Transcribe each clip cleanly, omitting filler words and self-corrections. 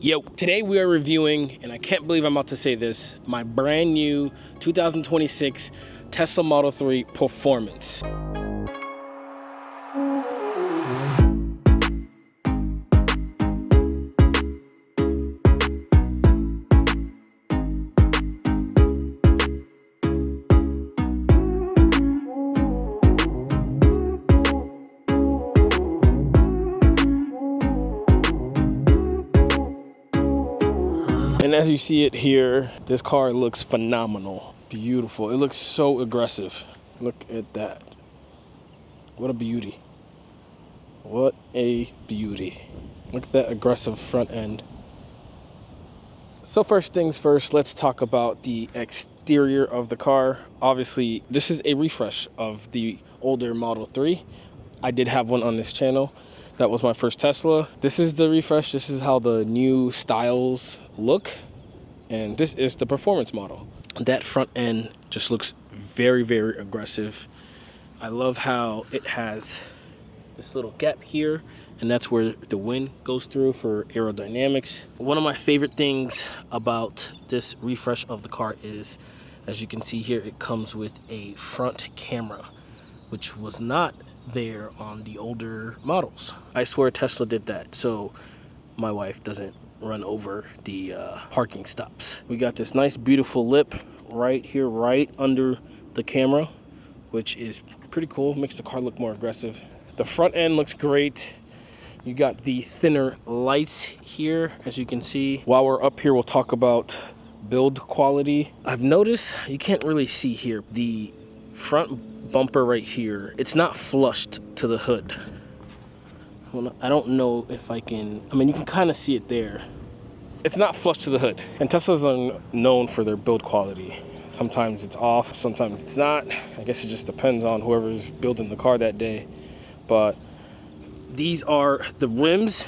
Yo, today we are reviewing, and I can't believe I'm about to say this, my brand new 2026 Tesla Model 3 Performance. And as you see it here, this car looks phenomenal, beautiful. It looks so aggressive. Look at that. What a beauty. What a beauty. Look at that aggressive front end. So first things first, let's talk about the exterior of the car. Obviously, this is a refresh of the older Model 3. I did have one on this channel. That was my first Tesla. This is the refresh. This is how the new styles look. And this is the performance model. That front end just looks very, very aggressive. I love how it has this little gap here, and that's where the wind goes through for aerodynamics. One of my favorite things about this refresh of the car is, as you can see here, it comes with a front camera, which was not there on the older models. I swear Tesla did that so my wife doesn't run over the parking stops. We got this nice beautiful lip right here, right under the camera, which is pretty cool. Makes the car look more aggressive. The front end looks great. You got the thinner lights here, as you can see. While we're up here, we'll talk about build quality. I've noticed you can't really see here, the front bumper right here, it's not flushed to the hood. I don't know if I can, you can kind of see it there. It's not flush to the hood. And Teslas are known for their build quality. Sometimes it's off, sometimes it's not. I guess it just depends on whoever's building the car that day. But these are the rims.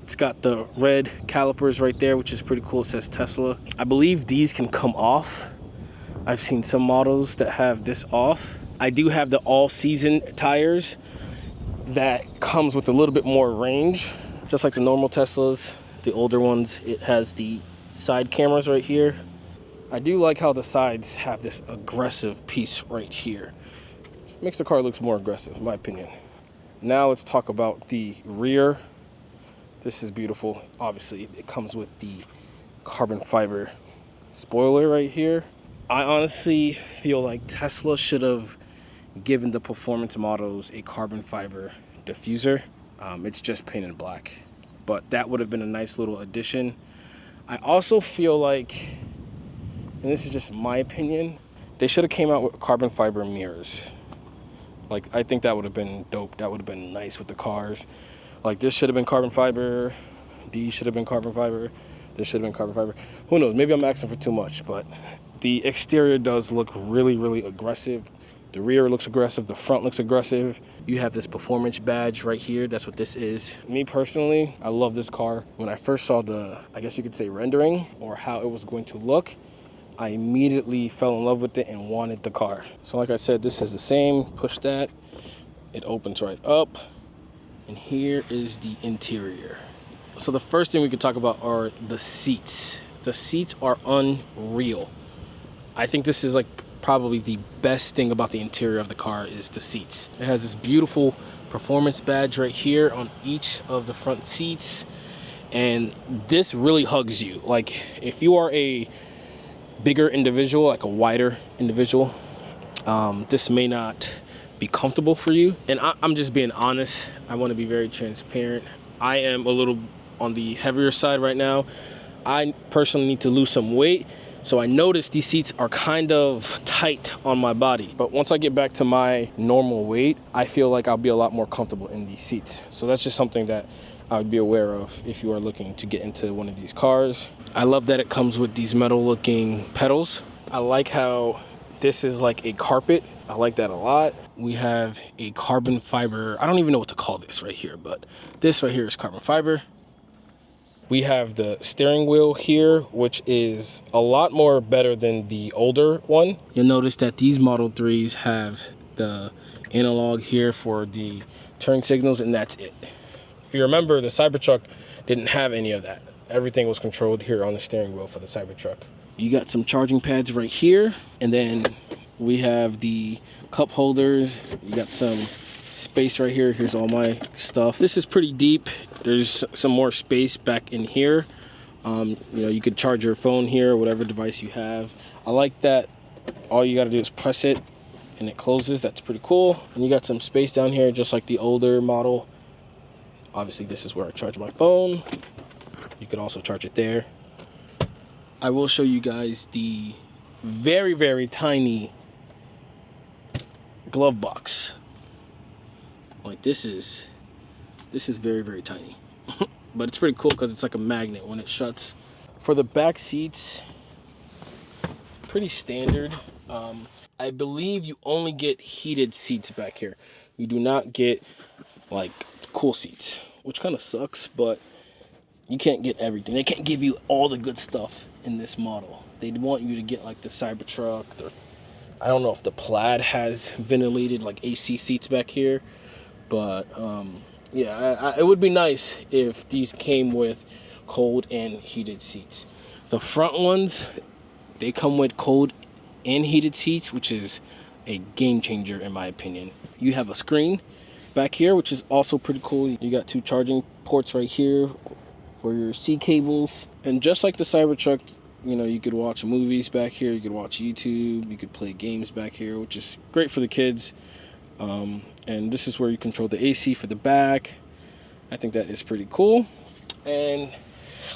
It's got the red calipers right there, which is pretty cool. It says Tesla. I believe these can come off. I've seen some models that have this off. I do have the all-season tires that comes with a little bit more range. Just like the normal Teslas, the older ones, it has the side cameras right here. I do like how the sides have this aggressive piece right here. It makes the car look more aggressive, in my opinion. Now let's talk about the rear. This is beautiful. Obviously, it comes with the carbon fiber spoiler right here. I honestly feel like Tesla should have given the performance models a carbon fiber diffuser. It's just painted black, but that would have been a nice little addition. I also feel like, and this is just my opinion, they should have came out with carbon fiber mirrors. Like, I think that would have been dope. That would have been nice with the cars. Like, this should have been carbon fiber. These should have been carbon fiber. This should have been carbon fiber. Who knows? Maybe I'm asking for too much, but the exterior does look really, really aggressive. The rear looks aggressive. The front looks aggressive. You have this performance badge right here. That's what this is. Me personally, I love this car. When I first saw the, I guess you could say, rendering or how it was going to look, I immediately fell in love with it and wanted the car. So like I said, this is the same. Push that. It opens right up. And here is the interior. So the first thing we could talk about are the seats. The seats are unreal. I think this is like probably the best thing about the interior of the car is the seats. It has this beautiful performance badge right here on each of the front seats. And this really hugs you. Like, if you are a bigger individual, like a wider individual, this may not be comfortable for you. And I'm just being honest. I want to be very transparent. I am a little on the heavier side right now. I personally need to lose some weight. So I noticed these seats are kind of tight on my body. But once I get back to my normal weight, I feel like I'll be a lot more comfortable in these seats. So that's just something that I would be aware of if you are looking to get into one of these cars. I love that it comes with these metal looking pedals. I like how this is like a carpet. I like that a lot. We have a carbon fiber, I don't even know what to call this right here, but this right here is carbon fiber. We have the steering wheel here, which is a lot more better than the older one. You'll notice that these Model 3s have the analog here for the turn signals, and that's it. If you remember, the Cybertruck didn't have any of that. everything was controlled here on the steering wheel for the Cybertruck. You got some charging pads right here, and then we have the cup holders. You got some space right here. Here's all my stuff. This is pretty deep. There's some more space back in here. You know, you could charge your phone here, whatever device you have. I like that all you got to do is press it and it closes. That's pretty cool. And you got some space down here, just like the older model. Obviously, this is where I charge my phone. You could also charge it there. I will show you guys the very, very tiny glove box. Like this is very, very tiny. But it's pretty cool because it's like a magnet when it shuts. For the back seats, pretty standard. I believe you only get heated seats back here. You do not get like cool seats, which kind of sucks, but you can't get everything. They can't give you all the good stuff in this model. They'd want you to get like the Cybertruck. I don't know if the Plaid has ventilated like AC seats back here, but yeah, it would be nice if these came with cold and heated seats. The front ones, they come with cold and heated seats, which is a game changer in my opinion. You have a screen back here, which is also pretty cool. You got 2 charging ports right here for your C cables. And just like the Cybertruck, you know, you could watch movies back here, you could watch YouTube, you could play games back here, which is great for the kids. And this is where you control the AC for the back. I think that is pretty cool. And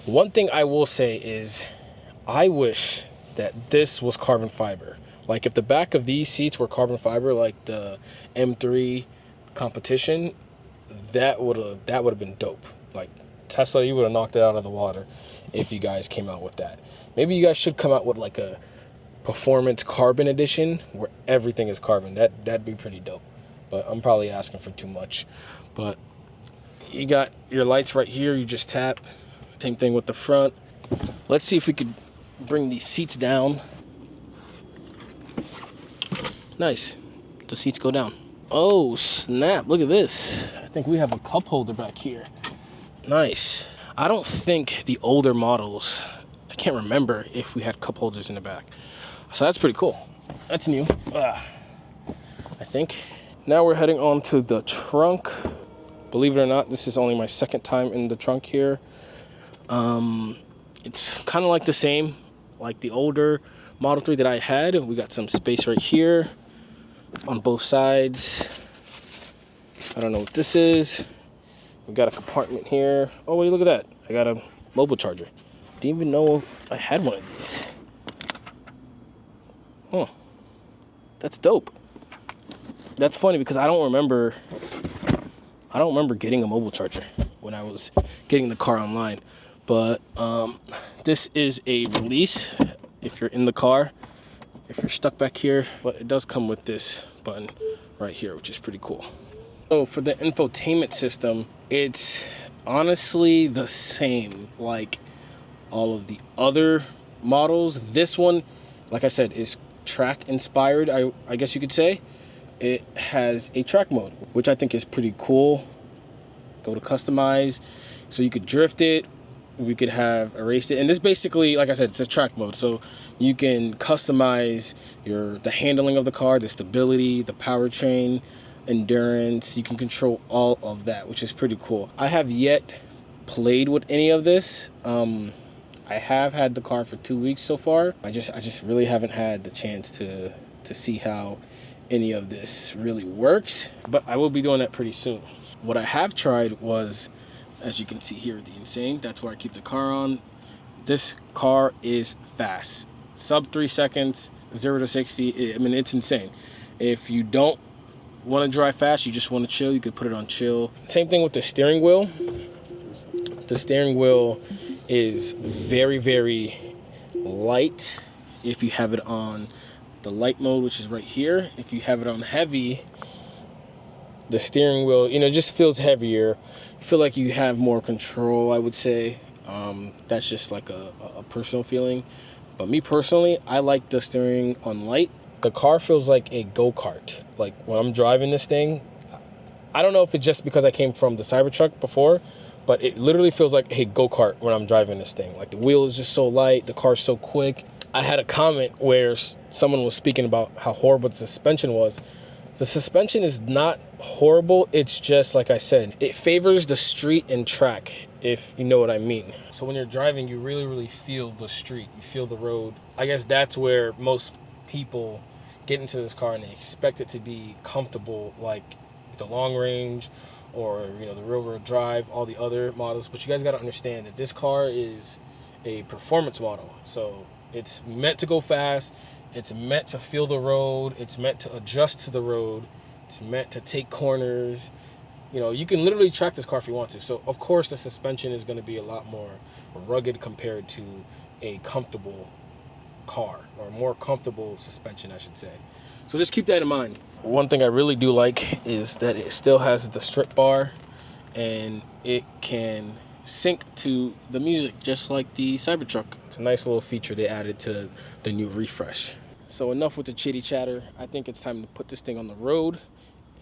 one thing I will say is I wish that this was carbon fiber. Like if the back of these seats were carbon fiber, like the M3 competition, that would have been dope. Like Tesla, you would have knocked it out of the water if you guys came out with that. Maybe you guys should come out with like a performance carbon edition where everything is carbon. That'd be pretty dope. But I'm probably asking for too much. But you got your lights right here. You just tap. Same thing with the front. Let's see if we could bring these seats down. Nice. The seats go down. Oh, snap. Look at this. I think we have a cup holder back here. Nice. I don't think the older models, I can't remember if we had cup holders in the back. So that's pretty cool. That's new. I think. Now we're heading on to the trunk. Believe it or not, this is only my second time in the trunk here. It's kind of like the same, like the older Model 3 that I had. We got some space right here on both sides. I don't know what this is. We got a compartment here. Oh, wait, look at that. I got a mobile charger. Didn't even know I had one of these. Oh, that's dope. That's funny because I don't remember getting a mobile charger when I was getting the car online. But this is a release if you're in the car, if you're stuck back here. But it does come with this button right here, which is pretty cool. So for the infotainment system, it's honestly the same like all of the other models. This one, like I said, is track inspired, I guess you could say. It has a track mode, which I think is pretty cool. Go to customize, so you could drift it. We could have erased it, and this basically, like I said, it's a track mode, so you can customize the handling of the car, the stability, the powertrain, endurance. You can control all of that, which is pretty cool. I have yet played with any of this. I have had the car for 2 weeks so far. I just really haven't had the chance to see how any of this really works, but I will be doing that pretty soon. What I have tried was, as you can see here, the Insane. That's where I keep the car on. This car is fast. Sub 3 seconds, 0 to 60. I mean, it's insane. If you don't want to drive fast, you just want to chill, you could put it on chill. Same thing with the steering wheel. The steering wheel is very, very light if you have it on the light mode, which is right here. If you have it on heavy, the steering wheel, just feels heavier. You feel like you have more control, I would say. That's just like a personal feeling. But me personally, I like the steering on light. The car feels like a go-kart. Like when I'm driving this thing, I don't know if it's just because I came from the Cybertruck before, but it literally feels like a go-kart when I'm driving this thing. Like the wheel is just so light, the car's so quick. I had a comment where someone was speaking about how horrible the suspension was. The suspension is not horrible. It's just, like I said, it favors the street and track, if you know what I mean. So when you're driving, you really, really feel the street. You feel the road. I guess that's where most people get into this car and they expect it to be comfortable, like the long range or, you know, the real world drive, all the other models. But you guys got to understand that this car is a performance model. So it's meant to go fast. It's meant to feel the road. It's meant to adjust to the road. It's meant to take corners. You know, you can literally track this car if you want to. So, of course, the suspension is going to be a lot more rugged compared to a comfortable car, or more comfortable suspension, I should say. So just keep that in mind. One thing I really do like is that it still has the strip bar, and it can sync to the music just like the Cybertruck. It's a nice little feature they added to the new refresh. So enough with the chitty chatter. I think it's time to put this thing on the road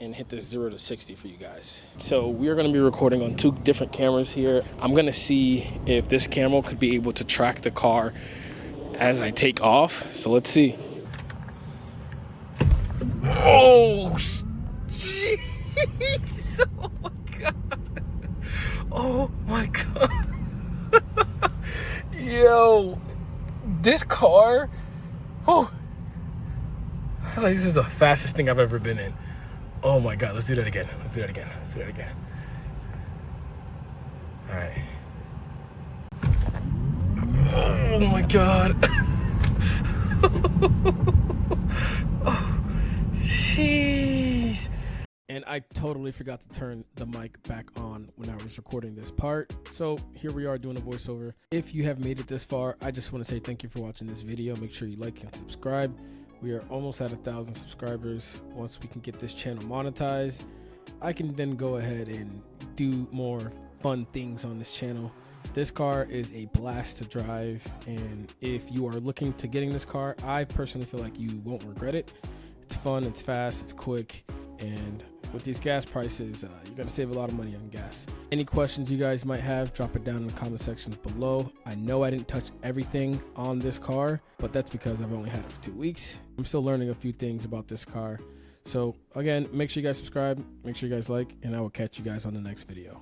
and hit this 0 to 60 for you guys. So we're gonna be recording on 2 different cameras here. I'm gonna see if this camera could be able to track the car as I take off. So let's see. Oh, jeez. Oh my God. Oh my God. Yo, this car, oh, I feel like this is the fastest thing I've ever been in. Oh my God, let's do that again. Let's do that again. Let's do that again. All right. Oh my God. Oh, jeez. And I totally forgot to turn the mic back on when I was recording this part. So here we are doing a voiceover. If you have made it this far, I just want to say thank you for watching this video. Make sure you like and subscribe. We are almost at 1,000 subscribers. Once we can get this channel monetized, I can then go ahead and do more fun things on this channel. This car is a blast to drive, and if you are looking to getting this car, I personally feel like you won't regret it. It's fun, it's fast, it's quick, and with these gas prices, you're gonna save a lot of money on gas. Any questions you guys might have, drop it down in the comment sections below. I know I didn't touch everything on this car, but that's because I've only had it for 2 weeks. I'm still learning a few things about this car. So again, make sure you guys subscribe, make sure you guys like, and I will catch you guys on the next video.